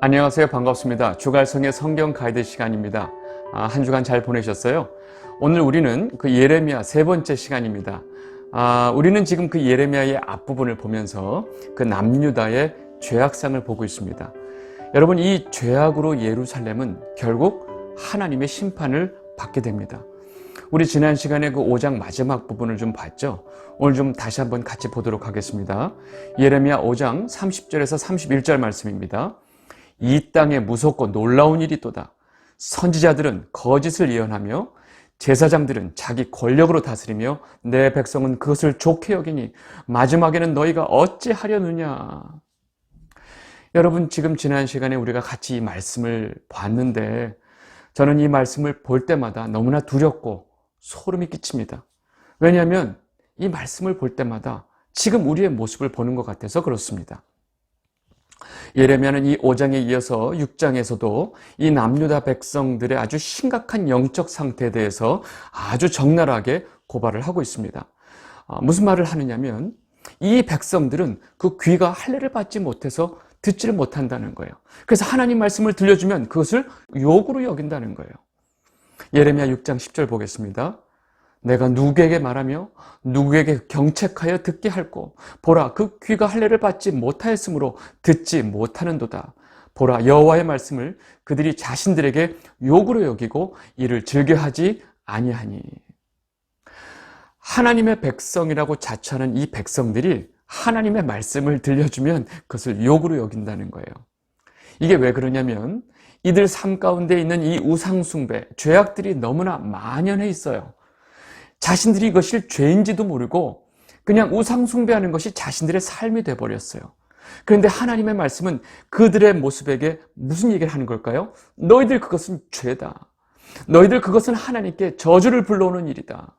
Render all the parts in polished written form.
안녕하세요. 반갑습니다. 주갈성의 성경 가이드 시간입니다. 한 주간 잘 보내셨어요? 오늘 우리는 그 예레미야 세 번째 시간입니다. 우리는 지금 그 예레미야의 앞부분을 보면서 그 남유다의 죄악상을 보고 있습니다. 여러분, 이 죄악으로 예루살렘은 결국 하나님의 심판을 받게 됩니다. 우리 지난 시간에 그 5장 마지막 부분을 좀 봤죠? 오늘 좀 다시 한번 같이 보도록 하겠습니다. 예레미야 5장 30절에서 31절 말씀입니다. 이 땅에 무섭고 놀라운 일이 또다. 선지자들은 거짓을 예언하며 제사장들은 자기 권력으로 다스리며 내 백성은 그것을 좋게 여기니 마지막에는 너희가 어찌하려느냐. 여러분, 지금 지난 시간에 우리가 같이 이 말씀을 봤는데 저는 이 말씀을 볼 때마다 너무나 두렵고 소름이 끼칩니다. 왜냐하면 이 말씀을 볼 때마다 지금 우리의 모습을 보는 것 같아서 그렇습니다. 예레미야는 이 5장에 이어서 6장에서도 이 남유다 백성들의 아주 심각한 영적 상태에 대해서 아주 적나라하게 고발을 하고 있습니다. 무슨 말을 하느냐면 이 백성들은 그 귀가 할례를 받지 못해서 듣지를 못한다는 거예요. 그래서 하나님 말씀을 들려주면 그것을 욕으로 여긴다는 거예요. 예레미야 6장 10절 보겠습니다. 내가 누구에게 말하며 누구에게 경책하여 듣게 할꼬. 보라, 그 귀가 할례를 받지 못하였으므로 듣지 못하는도다. 보라, 여호와의 말씀을 그들이 자신들에게 욕으로 여기고 이를 즐겨하지 아니하니. 하나님의 백성이라고 자처하는 이 백성들이 하나님의 말씀을 들려주면 그것을 욕으로 여긴다는 거예요. 이게 왜 그러냐면 이들 삶 가운데 있는 이 우상숭배, 죄악들이 너무나 만연해 있어요. 자신들이 이것이 죄인지도 모르고 그냥 우상숭배하는 것이 자신들의 삶이 되어버렸어요. 그런데 하나님의 말씀은 그들의 모습에게 무슨 얘기를 하는 걸까요? 너희들 그것은 죄다. 너희들 그것은 하나님께 저주를 불러오는 일이다.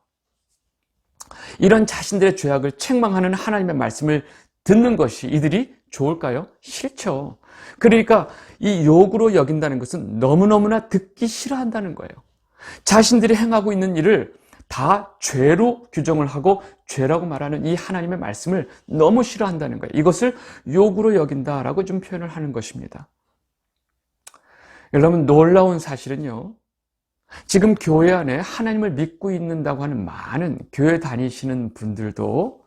이런 자신들의 죄악을 책망하는 하나님의 말씀을 듣는 것이 이들이 좋을까요? 싫죠. 그러니까 이 욕으로 여긴다는 것은 너무너무나 듣기 싫어한다는 거예요. 자신들이 행하고 있는 일을 다 죄로 규정을 하고 죄라고 말하는 이 하나님의 말씀을 너무 싫어한다는 거예요. 이것을 욕으로 여긴다라고 좀 표현을 하는 것입니다. 여러분, 놀라운 사실은요, 지금 교회 안에 하나님을 믿고 있는다고 하는 많은 교회 다니시는 분들도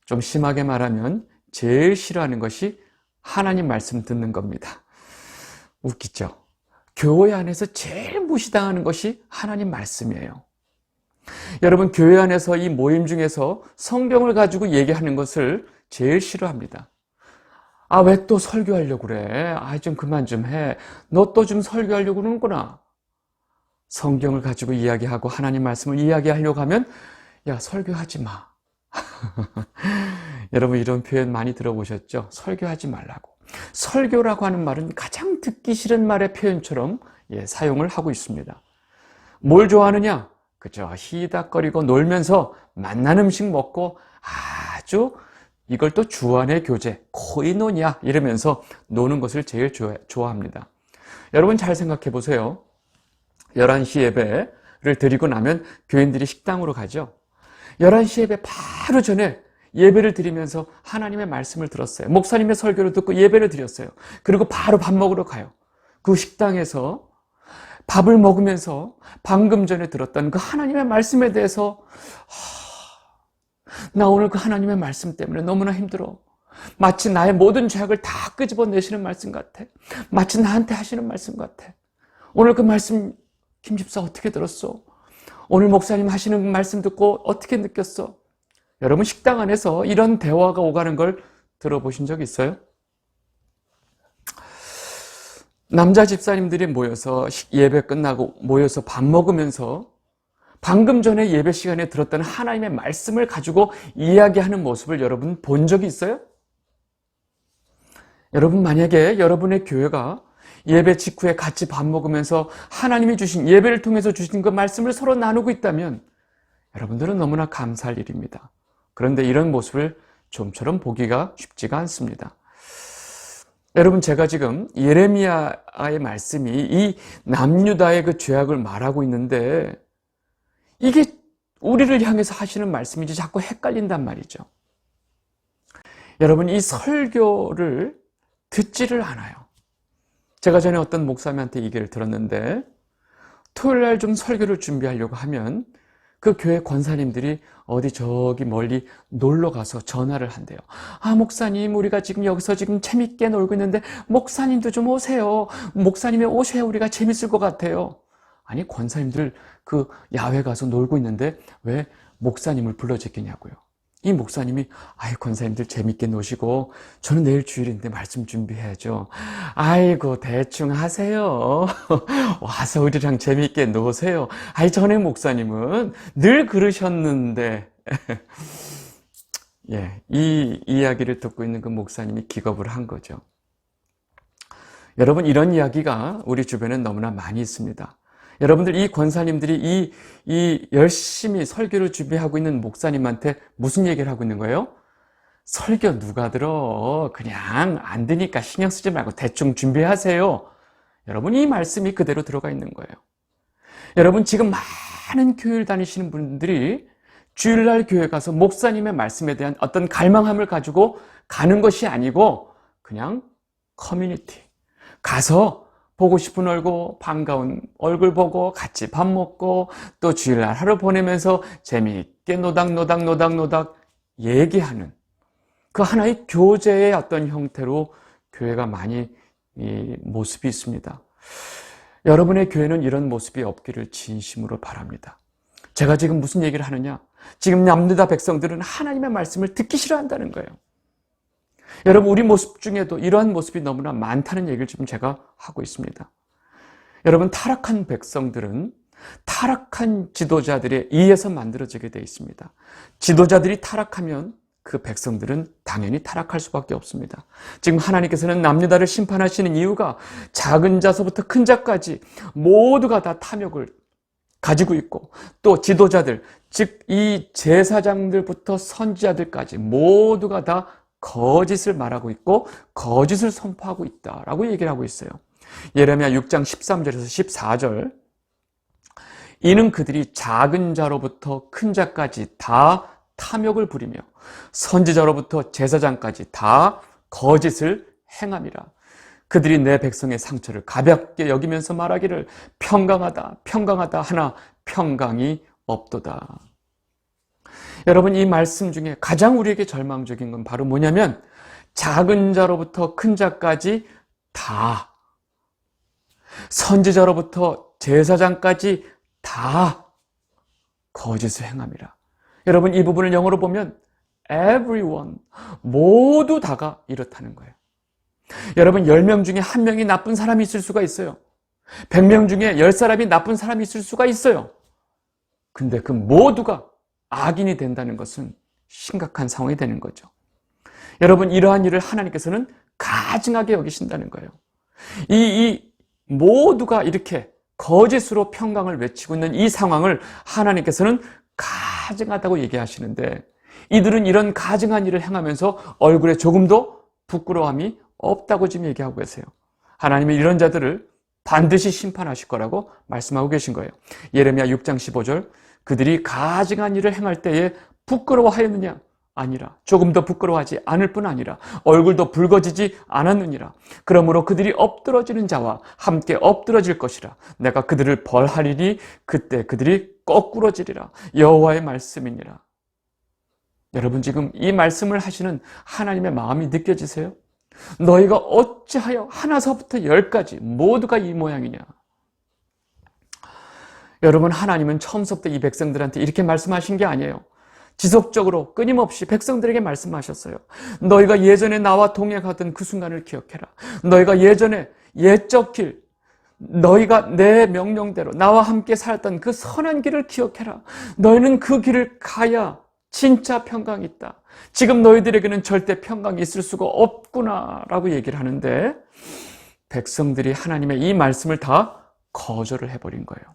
좀 심하게 말하면 제일 싫어하는 것이 하나님 말씀 듣는 겁니다. 웃기죠? 교회 안에서 제일 무시당하는 것이 하나님 말씀이에요. 여러분, 교회 안에서 이 모임 중에서 성경을 가지고 얘기하는 것을 제일 싫어합니다. 왜 또 설교하려고 그래? 좀 그만 좀 해. 너 또 좀 설교하려고 그러는구나. 성경을 가지고 이야기하고 하나님 말씀을 이야기하려고 하면 야, 설교하지 마. 여러분, 이런 표현 많이 들어보셨죠? 설교하지 말라고. 설교라고 하는 말은 가장 듣기 싫은 말의 표현처럼 사용을 하고 있습니다. 뭘 좋아하느냐? 그죠? 히닥거리고 놀면서 맛난 음식 먹고 아주 이걸 또 주안의 교제, 코이노냐 이러면서 노는 것을 제일 좋아합니다. 여러분, 잘 생각해 보세요. 11시 예배를 드리고 나면 교인들이 식당으로 가죠. 11시 예배 바로 전에 예배를 드리면서 하나님의 말씀을 들었어요. 목사님의 설교를 듣고 예배를 드렸어요. 그리고 바로 밥 먹으러 가요. 그 식당에서 밥을 먹으면서 방금 전에 들었던 그 하나님의 말씀에 대해서 나 오늘 그 하나님의 말씀 때문에 너무나 힘들어. 마치 나의 모든 죄악을 다 끄집어내시는 말씀 같아. 마치 나한테 하시는 말씀 같아. 오늘 그 말씀 김 집사 어떻게 들었어? 오늘 목사님 하시는 말씀 듣고 어떻게 느꼈어? 여러분, 식당 안에서 이런 대화가 오가는 걸 들어보신 적 있어요? 남자 집사님들이 모여서 예배 끝나고 모여서 밥 먹으면서 방금 전에 예배 시간에 들었던 하나님의 말씀을 가지고 이야기하는 모습을 여러분 본 적이 있어요? 여러분, 만약에 여러분의 교회가 예배 직후에 같이 밥 먹으면서 하나님이 주신 예배를 통해서 주신 그 말씀을 서로 나누고 있다면 여러분들은 너무나 감사할 일입니다. 그런데 이런 모습을 좀처럼 보기가 쉽지가 않습니다. 여러분, 제가 지금 예레미야의 말씀이 이 남유다의 그 죄악을 말하고 있는데 이게 우리를 향해서 하시는 말씀인지 자꾸 헷갈린단 말이죠. 여러분, 이 설교를 듣지를 않아요. 제가 전에 어떤 목사님한테 이 얘기를 들었는데, 토요일 날 좀 설교를 준비하려고 하면 그 교회 권사님들이 어디 저기 멀리 놀러 가서 전화를 한대요. 아, 목사님, 우리가 지금 여기서 지금 재밌게 놀고 있는데 목사님도 좀 오세요. 목사님이 오셔야 우리가 재밌을 것 같아요. 아니, 권사님들 그 야외 가서 놀고 있는데 왜 목사님을 불러제끼냐고요. 이 목사님이, 아이, 권사님들 재밌게 노시고 저는 내일 주일인데 말씀 준비해야죠. 아이고, 대충 하세요. 와서 우리랑 재밌게 노세요. 아이, 전에 목사님은 늘 그러셨는데. 예, 이 이야기를 듣고 있는 그 목사님이 기겁을 한 거죠. 여러분, 이런 이야기가 우리 주변에 너무나 많이 있습니다. 여러분들, 이 권사님들이 이 열심히 설교를 준비하고 있는 목사님한테 무슨 얘기를 하고 있는 거예요? 설교 누가 들어? 그냥 안 되니까 신경 쓰지 말고 대충 준비하세요. 여러분, 이 말씀이 그대로 들어가 있는 거예요. 여러분, 지금 많은 교회를 다니시는 분들이 주일날 교회 가서 목사님의 말씀에 대한 어떤 갈망함을 가지고 가는 것이 아니고 그냥 커뮤니티 가서 보고 싶은 얼굴, 반가운 얼굴 보고 같이 밥 먹고 또 주일날 하루 보내면서 재미있게 노닥노닥 얘기하는 그 하나의 교제의 어떤 형태로 교회가 많이 이 모습이 있습니다. 여러분의 교회는 이런 모습이 없기를 진심으로 바랍니다. 제가 지금 무슨 얘기를 하느냐? 지금 남유다 백성들은 하나님의 말씀을 듣기 싫어한다는 거예요. 여러분, 우리 모습 중에도 이러한 모습이 너무나 많다는 얘기를 지금 제가 하고 있습니다. 여러분, 타락한 백성들은 타락한 지도자들에 의해서 만들어지게 되어 있습니다. 지도자들이 타락하면 그 백성들은 당연히 타락할 수밖에 없습니다. 지금 하나님께서는 남유다를 심판하시는 이유가 작은 자서부터 큰 자까지 모두가 다 탐욕을 가지고 있고 또 지도자들, 즉 이 제사장들부터 선지자들까지 모두가 다 거짓을 말하고 있고 거짓을 선포하고 있다라고 얘기를 하고 있어요. 예레미야 6장 13절에서 14절, 이는 그들이 작은 자로부터 큰 자까지 다 탐욕을 부리며 선지자로부터 제사장까지 다 거짓을 행함이라. 그들이 내 백성의 상처를 가볍게 여기면서 말하기를 평강하다 평강하다 하나 평강이 없도다. 여러분, 이 말씀 중에 가장 우리에게 절망적인 건 바로 뭐냐면 작은 자로부터 큰 자까지 다, 선지자로부터 제사장까지 다 거짓을 행함이라. 여러분, 이 부분을 영어로 보면 everyone, 모두 다가 이렇다는 거예요. 여러분, 10명 중에 1명이 나쁜 사람이 있을 수가 있어요. 100명 중에 10사람이 나쁜 사람이 있을 수가 있어요. 근데 그 모두가 악인이 된다는 것은 심각한 상황이 되는 거죠. 여러분, 이러한 일을 하나님께서는 가증하게 여기신다는 거예요. 이 모두가 이렇게 거짓으로 평강을 외치고 있는 이 상황을 하나님께서는 가증하다고 얘기하시는데, 이들은 이런 가증한 일을 행하면서 얼굴에 조금도 부끄러움이 없다고 지금 얘기하고 계세요. 하나님은 이런 자들을 반드시 심판하실 거라고 말씀하고 계신 거예요. 예레미야 6장 15절, 그들이 가증한 일을 행할 때에 부끄러워하였느냐? 아니라, 조금 더 부끄러워하지 않을 뿐 아니라 얼굴도 붉어지지 않았느니라. 그러므로 그들이 엎드러지는 자와 함께 엎드러질 것이라. 내가 그들을 벌하리니 그때 그들이 거꾸러지리라. 여호와의 말씀이니라. 여러분, 지금 이 말씀을 하시는 하나님의 마음이 느껴지세요? 너희가 어찌하여 하나서부터 10까지 모두가 이 모양이냐? 여러분, 하나님은 처음부터 이 백성들한테 이렇게 말씀하신 게 아니에요. 지속적으로 끊임없이 백성들에게 말씀하셨어요. 너희가 예전에 나와 동행하던 그 순간을 기억해라. 너희가 예전에 옛적 길, 너희가 내 명령대로 나와 함께 살았던 그 선한 길을 기억해라. 너희는 그 길을 가야 진짜 평강이 있다. 지금 너희들에게는 절대 평강이 있을 수가 없구나 라고 얘기를 하는데, 백성들이 하나님의 이 말씀을 다 거절을 해버린 거예요.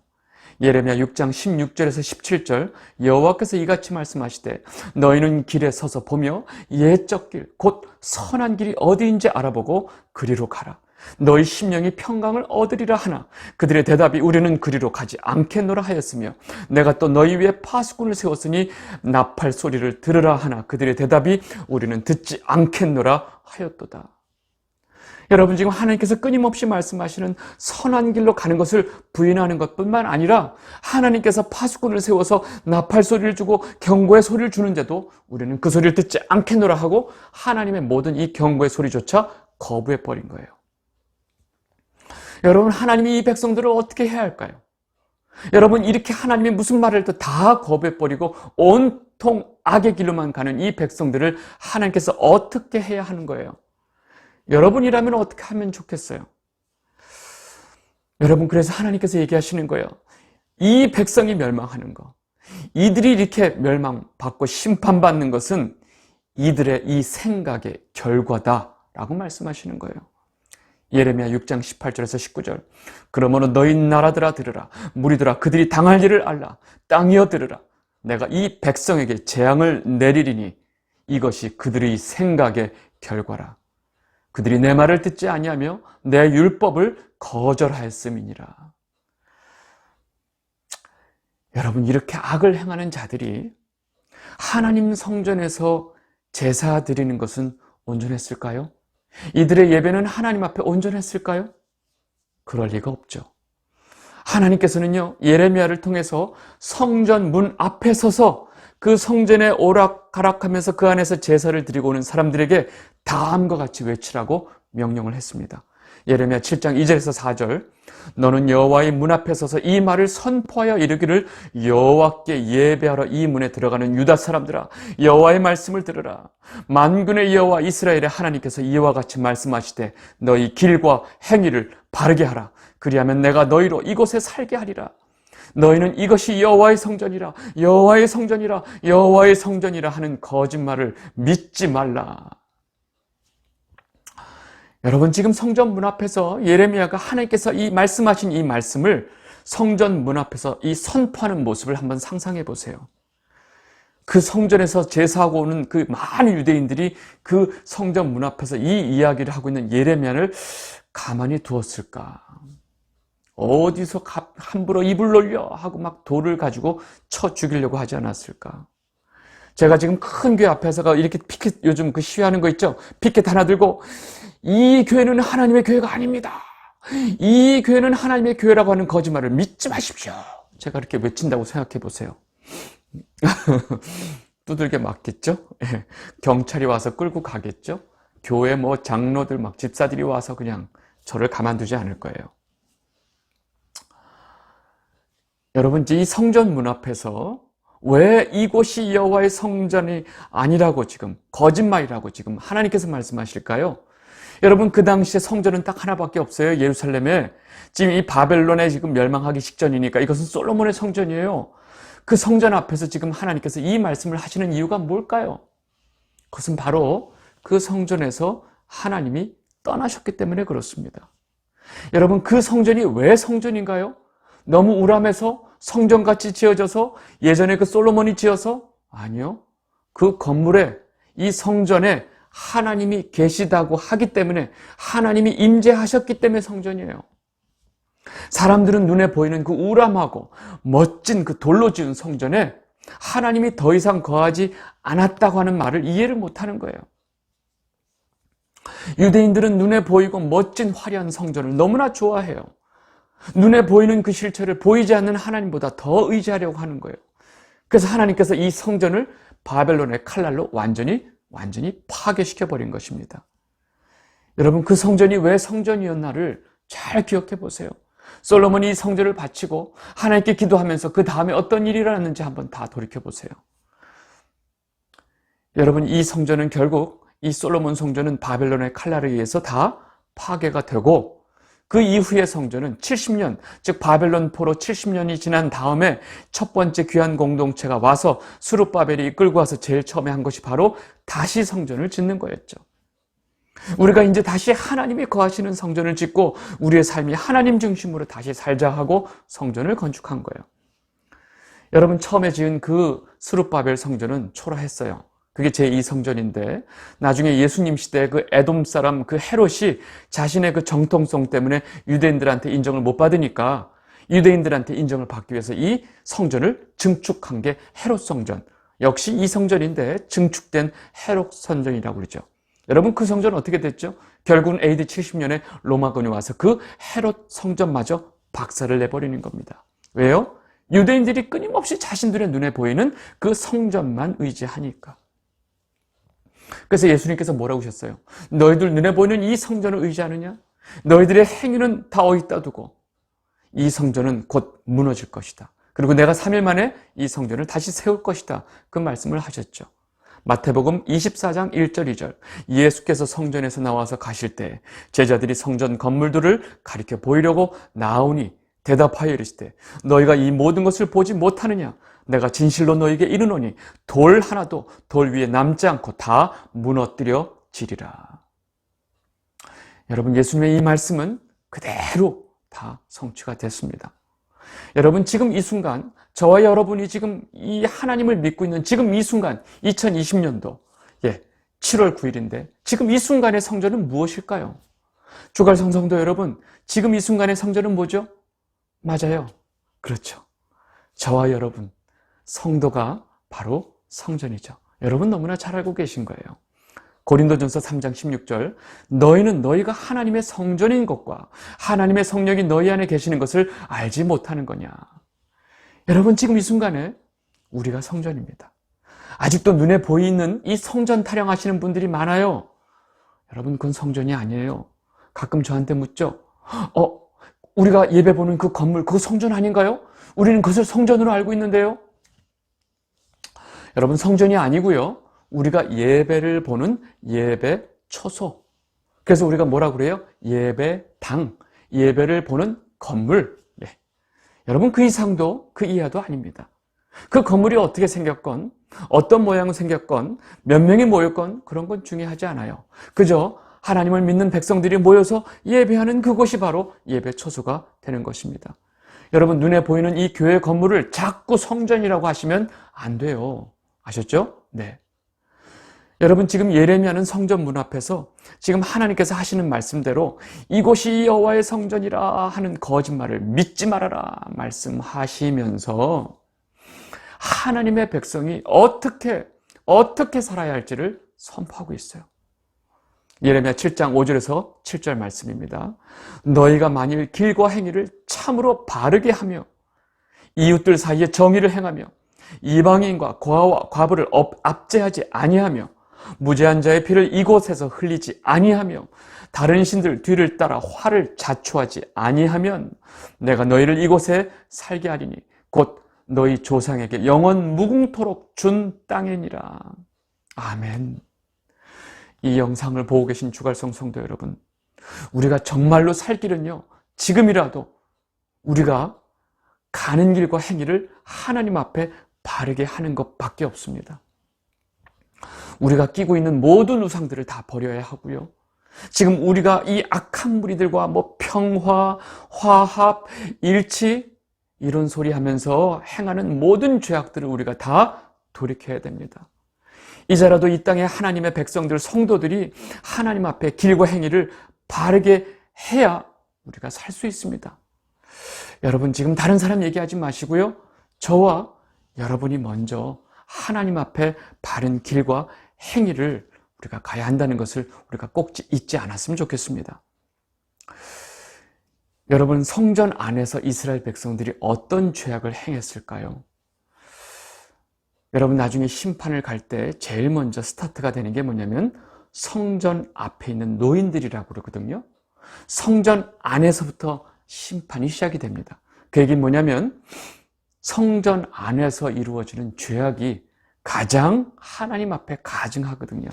예레미야 6장 16절에서 17절, 여호와께서 이같이 말씀하시되 너희는 길에 서서 보며 옛적 길, 곧 선한 길이 어디인지 알아보고 그리로 가라. 너희 심령이 평강을 얻으리라 하나 그들의 대답이 우리는 그리로 가지 않겠노라 하였으며, 내가 또 너희 위에 파수꾼을 세웠으니 나팔 소리를 들으라 하나 그들의 대답이 우리는 듣지 않겠노라 하였도다. 여러분, 지금 하나님께서 끊임없이 말씀하시는 선한 길로 가는 것을 부인하는 것뿐만 아니라 하나님께서 파수꾼을 세워서 나팔 소리를 주고 경고의 소리를 주는데도 우리는 그 소리를 듣지 않겠노라 하고 하나님의 모든 이 경고의 소리조차 거부해버린 거예요. 여러분, 하나님이 이 백성들을 어떻게 해야 할까요? 여러분, 이렇게 하나님이 무슨 말을 해도 다 거부해버리고 온통 악의 길로만 가는 이 백성들을 하나님께서 어떻게 해야 하는 거예요? 여러분이라면 어떻게 하면 좋겠어요? 여러분, 그래서 하나님께서 얘기하시는 거예요. 이 백성이 멸망하는 거, 이들이 이렇게 멸망받고 심판받는 것은 이들의 이 생각의 결과다라고 말씀하시는 거예요. 예레미야 6장 18절에서 19절. 그러므로 너희 나라들아 들으라. 무리들아 그들이 당할 일을 알라. 땅이여 들으라. 내가 이 백성에게 재앙을 내리리니 이것이 그들의 생각의 결과라. 그들이 내 말을 듣지 아니하며 내 율법을 거절하였음이니라. 여러분, 이렇게 악을 행하는 자들이 하나님 성전에서 제사 드리는 것은 온전했을까요? 이들의 예배는 하나님 앞에 온전했을까요? 그럴 리가 없죠. 하나님께서는요, 예레미야를 통해서 성전 문 앞에 서서 그 성전에 오락가락하면서 그 안에서 제사를 드리고 오는 사람들에게 다음과 같이 외치라고 명령을 했습니다. 예레미야 7장 2절에서 4절. 너는 여호와의 문 앞에 서서 이 말을 선포하여 이르기를 여호와께 예배하러 이 문에 들어가는 유다 사람들아, 여호와의 말씀을 들으라. 만군의 여호와 이스라엘의 하나님께서 이와 같이 말씀하시되 너희 길과 행위를 바르게 하라. 그리하면 내가 너희로 이곳에 살게 하리라. 너희는 이것이 여호와의 성전이라, 여호와의 성전이라, 여호와의 성전이라 하는 거짓말을 믿지 말라. 여러분, 지금 성전 문 앞에서 예레미야가 하나님께서 이 말씀하신 이 말씀을 성전 문 앞에서 이 선포하는 모습을 한번 상상해 보세요. 그 성전에서 제사하고 오는 그 많은 유대인들이 그 성전 문 앞에서 이 이야기를 하고 있는 예레미야를 가만히 두었을까? 어디서 함부로 입을 놀려 하고 막 돌을 가지고 쳐 죽이려고 하지 않았을까? 제가 지금 큰 교회 앞에서가 이렇게 피켓, 요즘 그 시위하는 거 있죠? 피켓 하나 들고 이 교회는 하나님의 교회가 아닙니다. 이 교회는 하나님의 교회라고 하는 거짓말을 믿지 마십시오. 제가 이렇게 외친다고 생각해 보세요. 두들겨 맞겠죠? 경찰이 와서 끌고 가겠죠? 교회 뭐 장로들 막 집사들이 와서 그냥 저를 가만두지 않을 거예요. 여러분, 이 성전 문 앞에서 왜 이곳이 여호와의 성전이 아니라고 지금 거짓말이라고 지금 하나님께서 말씀하실까요? 여러분, 그 당시에 성전은 딱 하나밖에 없어요. 예루살렘에. 지금 이 바벨론에 지금 멸망하기 직전이니까 이것은 솔로몬의 성전이에요. 그 성전 앞에서 지금 하나님께서 이 말씀을 하시는 이유가 뭘까요? 그것은 바로 그 성전에서 하나님이 떠나셨기 때문에 그렇습니다. 여러분, 그 성전이 왜 성전인가요? 너무 우람해서 성전같이 지어져서 예전에 그 솔로몬이 지어서? 아니요. 그 건물에, 이 성전에 하나님이 계시다고 하기 때문에, 하나님이 임재하셨기 때문에 성전이에요. 사람들은 눈에 보이는 그 우람하고 멋진 그 돌로 지은 성전에 하나님이 더 이상 거하지 않았다고 하는 말을 이해를 못하는 거예요. 유대인들은 눈에 보이고 멋진 화려한 성전을 너무나 좋아해요. 눈에 보이는 그 실체를 보이지 않는 하나님보다 더 의지하려고 하는 거예요. 그래서 하나님께서 이 성전을 바벨론의 칼날로 완전히 파괴시켜버린 것입니다. 여러분, 그 성전이 왜 성전이었나를 잘 기억해 보세요. 솔로몬이 이 성전을 바치고 하나님께 기도하면서 그 다음에 어떤 일이 일어났는지 한번 다 돌이켜 보세요. 여러분, 이 성전은 결국, 이 솔로몬 성전은 바벨론의 칼날에 의해서 다 파괴가 되고, 그 이후의 성전은 70년, 즉 바벨론 포로 70년이 지난 다음에 첫 번째 귀한 공동체가 와서 스룹바벨이 이끌고 와서 제일 처음에 한 것이 바로 다시 성전을 짓는 거였죠. 우리가 이제 다시 하나님이 거하시는 성전을 짓고 우리의 삶이 하나님 중심으로 다시 살자 하고 성전을 건축한 거예요. 여러분, 처음에 지은 그 스룹바벨 성전은 초라했어요. 그게 제2성전인데 나중에 예수님 시대에 그 에돔 사람 그 헤롯이 자신의 그 정통성 때문에 유대인들한테 인정을 못 받으니까 유대인들한테 인정을 받기 위해서 이 성전을 증축한 게 헤롯 성전. 역시 이 성전인데 증축된 헤롯 성전이라고 그러죠. 여러분 그 성전은 어떻게 됐죠? 결국은 AD 70년에 로마군이 와서 그 헤롯 성전마저 박살을 내버리는 겁니다. 왜요? 유대인들이 끊임없이 자신들의 눈에 보이는 그 성전만 의지하니까. 그래서 예수님께서 뭐라고 하셨어요? 너희들 눈에 보이는 이 성전을 의지하느냐? 너희들의 행위는 다 어디다 두고 이 성전은 곧 무너질 것이다. 그리고 내가 3일 만에 이 성전을 다시 세울 것이다. 그 말씀을 하셨죠. 마태복음 24장 1절 2절 예수께서 성전에서 나와서 가실 때 제자들이 성전 건물들을 가리켜 보이려고 나오니 대답하여 이르시되 너희가 이 모든 것을 보지 못하느냐? 내가 진실로 너희에게 이르노니 돌 하나도 돌 위에 남지 않고 다 무너뜨려지리라. 여러분 예수님의 이 말씀은 그대로 다 성취가 됐습니다. 여러분 지금 이 순간 저와 여러분이 지금 이 하나님을 믿고 있는 지금 이 순간 2020년도 7월 9일인데 지금 이 순간의 성전은 무엇일까요? 주갈성 성도 여러분, 지금 이 순간의 성전은 뭐죠? 맞아요. 그렇죠. 저와 여러분, 성도가 바로 성전이죠. 여러분 너무나 잘 알고 계신 거예요. 고린도전서 3장 16절 너희는 너희가 하나님의 성전인 것과 하나님의 성령이 너희 안에 계시는 것을 알지 못하는 거냐. 여러분 지금 이 순간에 우리가 성전입니다. 아직도 눈에 보이는 이 성전 타령하시는 분들이 많아요. 여러분 그건 성전이 아니에요. 가끔 저한테 묻죠. 우리가 예배 보는 그 건물 그거 성전 아닌가요? 우리는 그것을 성전으로 알고 있는데요. 여러분 성전이 아니고요. 우리가 예배를 보는 예배 초소. 그래서 우리가 뭐라고 그래요? 예배당. 예배를 보는 건물. 여러분 그 이상도 그 이하도 아닙니다. 그 건물이 어떻게 생겼건 어떤 모양으로 생겼건 몇 명이 모였건 그런 건 중요하지 않아요. 그저 하나님을 믿는 백성들이 모여서 예배하는 그곳이 바로 예배 초소가 되는 것입니다. 여러분 눈에 보이는 이 교회 건물을 자꾸 성전이라고 하시면 안 돼요. 아셨죠? 네. 여러분 지금 예레미야는 성전 문 앞에서 지금 하나님께서 하시는 말씀대로 이곳이 여호와의 성전이라 하는 거짓말을 믿지 말아라 말씀하시면서 하나님의 백성이 어떻게 살아야 할지를 선포하고 있어요. 예레미야 7장 5절에서 7절 말씀입니다. 너희가 만일 길과 행위를 참으로 바르게 하며 이웃들 사이에 정의를 행하며 이방인과 과와 과부를 압제하지 아니하며 무죄한 자의 피를 이곳에서 흘리지 아니하며 다른 신들 뒤를 따라 화를 자초하지 아니하면 내가 너희를 이곳에 살게 하리니 곧 너희 조상에게 영원 무궁토록 준 땅이니라. 아멘. 이 영상을 보고 계신 주갈성 성도 여러분, 우리가 정말로 살 길은요, 지금이라도 우리가 가는 길과 행위를 하나님 앞에 바르게 하는 것밖에 없습니다. 우리가 끼고 있는 모든 우상들을 다 버려야 하고요. 지금 우리가 이 악한 무리들과 평화, 화합, 일치 이런 소리 하면서 행하는 모든 죄악들을 우리가 다 돌이켜야 됩니다. 이제라도 이 땅에 하나님의 백성들, 성도들이 하나님 앞에 길과 행위를 바르게 해야 우리가 살 수 있습니다. 여러분 지금 다른 사람 얘기하지 마시고요. 저와 여러분이 먼저 하나님 앞에 바른 길과 행위를 우리가 가야 한다는 것을 우리가 꼭 잊지 않았으면 좋겠습니다. 여러분 성전 안에서 이스라엘 백성들이 어떤 죄악을 행했을까요? 여러분 나중에 심판을 갈 때 제일 먼저 스타트가 되는 게 뭐냐면 성전 앞에 있는 노인들이라고 그러거든요. 성전 안에서부터 심판이 시작이 됩니다. 그 얘기는 뭐냐면 성전 안에서 이루어지는 죄악이 가장 하나님 앞에 가증하거든요.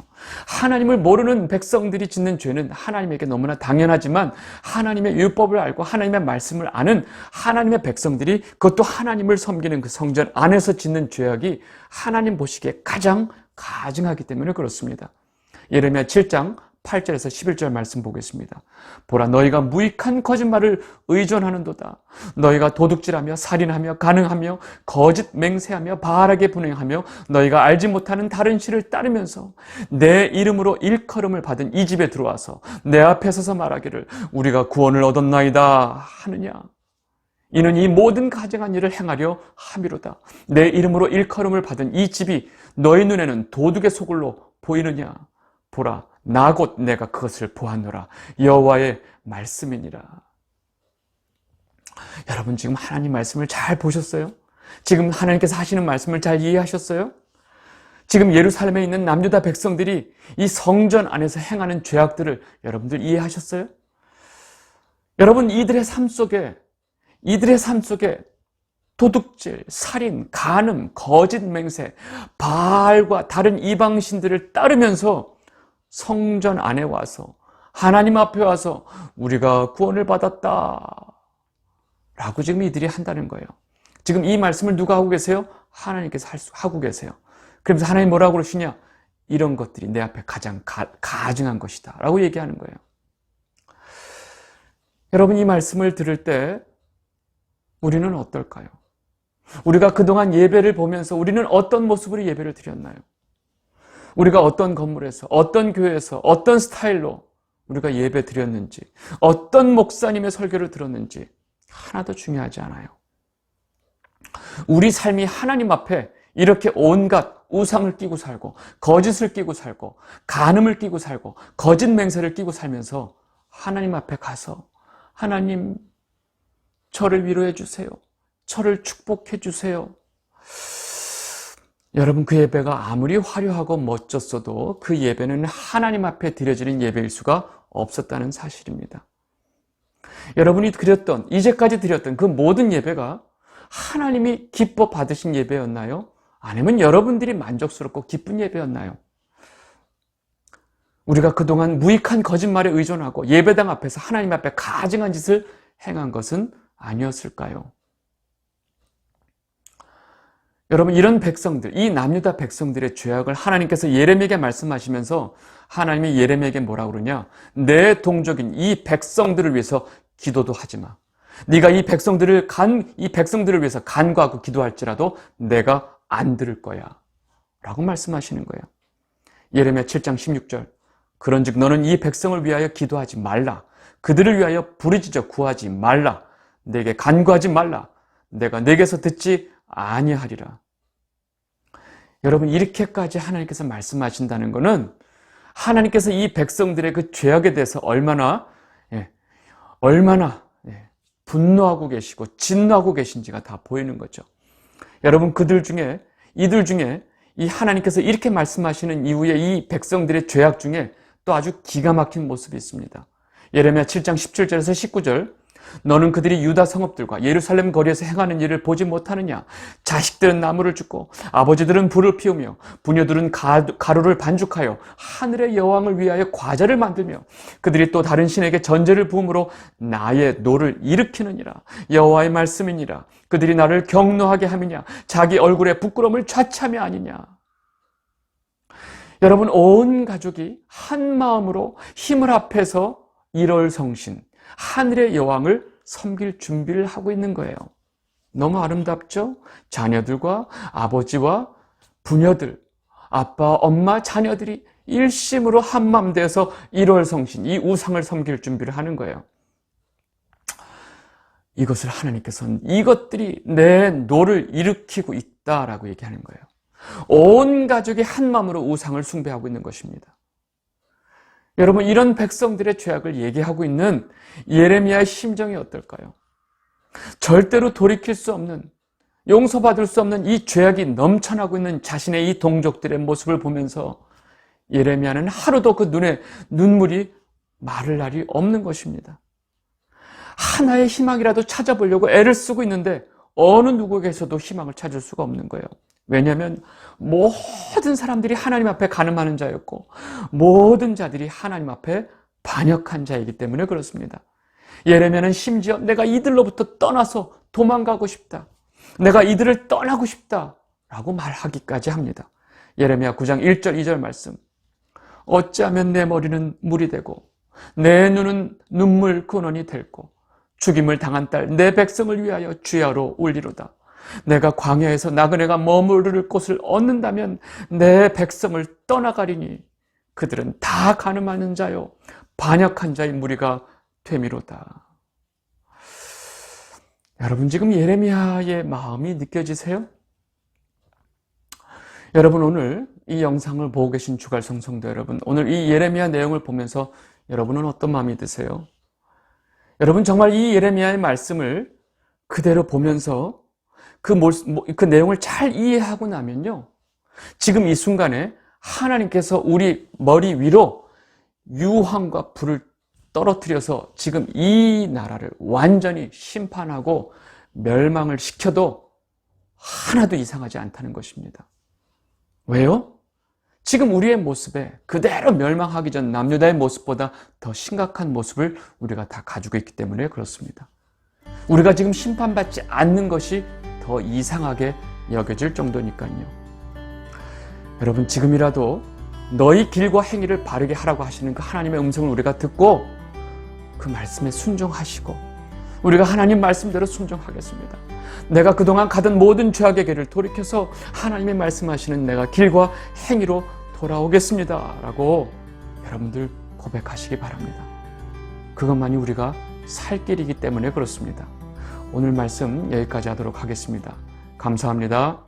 하나님을 모르는 백성들이 짓는 죄는 하나님에게 너무나 당연하지만 하나님의 율법을 알고 하나님의 말씀을 아는 하나님의 백성들이 그것도 하나님을 섬기는 그 성전 안에서 짓는 죄악이 하나님 보시기에 가장 가증하기 때문에 그렇습니다. 예레미야 7장 8절에서 11절 말씀 보겠습니다. 보라 너희가 무익한 거짓말을 의존하는도다. 너희가 도둑질하며 살인하며 간음하며 거짓 맹세하며 바알에게 분행하며 너희가 알지 못하는 다른 신을 따르면서 내 이름으로 일컬음을 받은 이 집에 들어와서 내 앞에 서서 말하기를 우리가 구원을 얻었나이다 하느냐. 이는 이 모든 가증한 일을 행하려 함이로다. 내 이름으로 일컬음을 받은 이 집이 너희 눈에는 도둑의 소굴로 보이느냐. 보라 나 곧 내가 그것을 보았노라. 여호와의 말씀이니라. 여러분 지금 하나님 말씀을 잘 보셨어요? 지금 하나님께서 하시는 말씀을 잘 이해하셨어요? 지금 예루살렘에 있는 남유다 백성들이 이 성전 안에서 행하는 죄악들을 여러분들 이해하셨어요? 여러분 이들의 삶 속에 도둑질, 살인, 간음, 거짓 맹세, 바알과 다른 이방신들을 따르면서 성전 안에 와서 하나님 앞에 와서 우리가 구원을 받았다 라고 지금 이들이 한다는 거예요. 지금 이 말씀을 누가 하고 계세요? 하나님께서 하고 계세요. 그러면서 하나님 뭐라고 그러시냐? 이런 것들이 내 앞에 가장 가증한 것이다 라고 얘기하는 거예요. 여러분 이 말씀을 들을 때 우리는 어떨까요? 우리가 그동안 예배를 보면서 우리는 어떤 모습으로 예배를 드렸나요? 우리가 어떤 건물에서, 어떤 교회에서, 어떤 스타일로 우리가 예배 드렸는지, 어떤 목사님의 설교를 들었는지 하나도 중요하지 않아요. 우리 삶이 하나님 앞에 이렇게 온갖 우상을 끼고 살고, 거짓을 끼고 살고, 간음을 끼고 살고, 거짓 맹세를 끼고 살면서 하나님 앞에 가서 하나님, 저를 위로해 주세요. 저를 축복해 주세요. 여러분 그 예배가 아무리 화려하고 멋졌어도 그 예배는 하나님 앞에 드려지는 예배일 수가 없었다는 사실입니다. 여러분이 드렸던, 이제까지 드렸던 그 모든 예배가 하나님이 기뻐 받으신 예배였나요? 아니면 여러분들이 만족스럽고 기쁜 예배였나요? 우리가 그동안 무익한 거짓말에 의존하고 예배당 앞에서 하나님 앞에 가증한 짓을 행한 것은 아니었을까요? 여러분 이런 백성들, 이 남유다 백성들의 죄악을 하나님께서 예레미야에게 말씀하시면서 하나님이 예레미야에게 뭐라고 그러냐? 내 동족인 이 백성들을 위해서 기도도 하지 마. 네가 이 백성들을 위해서 간구하고 기도할지라도 내가 안 들을 거야 라고 말씀하시는 거예요. 예레미야 7장 16절 그런즉 너는 이 백성을 위하여 기도하지 말라. 그들을 위하여 부르짖어 구하지 말라. 내게 간구하지 말라. 내가 내게서 듣지 아니하리라. 여러분 이렇게까지 하나님께서 말씀하신다는 것은 하나님께서 이 백성들의 그 죄악에 대해서 얼마나 분노하고 계시고 진노하고 계신지가 다 보이는 거죠. 여러분 이들 중에 이 하나님께서 이렇게 말씀하시는 이후에 이 백성들의 죄악 중에 또 아주 기가 막힌 모습이 있습니다. 예레미야 7장 17절에서 19절 너는 그들이 유다 성읍들과 예루살렘 거리에서 행하는 일을 보지 못하느냐? 자식들은 나무를 줍고 아버지들은 불을 피우며 부녀들은 가루를 반죽하여 하늘의 여왕을 위하여 과자를 만들며 그들이 또 다른 신에게 전제를 부음으로 나의 노를 일으키느니라. 여호와의 말씀이니라. 그들이 나를 경노하게 함이냐? 자기 얼굴에 부끄러움을 자차며 아니냐? 여러분 온 가족이 한 마음으로 힘을 합해서 1월 성신 하늘의 여왕을 섬길 준비를 하고 있는 거예요. 너무 아름답죠? 자녀들과 아버지와 부녀들, 아빠, 엄마, 자녀들이 일심으로 한마음 되어서 1월 성신, 이 우상을 섬길 준비를 하는 거예요. 이것을 하나님께서는 이것들이 내 노를 일으키고 있다라고 얘기하는 거예요. 온 가족이 한마음으로 우상을 숭배하고 있는 것입니다. 여러분 이런 백성들의 죄악을 얘기하고 있는 예레미야의 심정이 어떨까요? 절대로 돌이킬 수 없는, 용서받을 수 없는 이 죄악이 넘쳐나고 있는 자신의 이 동족들의 모습을 보면서 예레미야는 하루도 그 눈에 눈물이 마를 날이 없는 것입니다. 하나의 희망이라도 찾아보려고 애를 쓰고 있는데 어느 누구에게서도 희망을 찾을 수가 없는 거예요. 왜냐하면 모든 사람들이 하나님 앞에 간음하는 자였고 모든 자들이 하나님 앞에 반역한 자이기 때문에 그렇습니다. 예레미야는 심지어 내가 이들로부터 떠나서 도망가고 싶다. 내가 이들을 떠나고 싶다 라고 말하기까지 합니다. 예레미야 9장 1절 2절 말씀 어찌하면 내 머리는 물이 되고 내 눈은 눈물 근원이 될고 죽임을 당한 딸 내 백성을 위하여 주야로 울리로다. 내가 광야에서 나그네가 머무를 곳을 얻는다면 내 백성을 떠나가리니 그들은 다 간음하는 자요 반역한 자의 무리가 되미로다. 여러분 지금 예레미야의 마음이 느껴지세요? 여러분, 오늘 이 영상을 보고 계신 주갈성 성도 여러분, 오늘 이 예레미야 내용을 보면서 여러분은 어떤 마음이 드세요? 여러분, 정말 이 예레미야의 말씀을 그대로 보면서 그 내용을 잘 이해하고 나면요, 지금 이 순간에 하나님께서 우리 머리 위로 유황과 불을 떨어뜨려서 지금 이 나라를 완전히 심판하고 멸망을 시켜도 하나도 이상하지 않다는 것입니다. 왜요? 지금 우리의 모습에 그대로 멸망하기 전 남유다의 모습보다 더 심각한 모습을 우리가 다 가지고 있기 때문에 그렇습니다. 우리가 지금 심판받지 않는 것이 더 이상하게 여겨질 정도니까요. 여러분, 지금이라도 너희 길과 행위를 바르게 하라고 하시는 그 하나님의 음성을 우리가 듣고 그 말씀에 순종하시고 우리가 하나님 말씀대로 순종하겠습니다. 내가 그동안 가던 모든 죄악의 길을 돌이켜서 하나님의 말씀하시는 내가 길과 행위로 돌아오겠습니다 라고 여러분들 고백하시기 바랍니다. 그것만이 우리가 살 길이기 때문에 그렇습니다. 오늘 말씀 여기까지 하도록 하겠습니다. 감사합니다.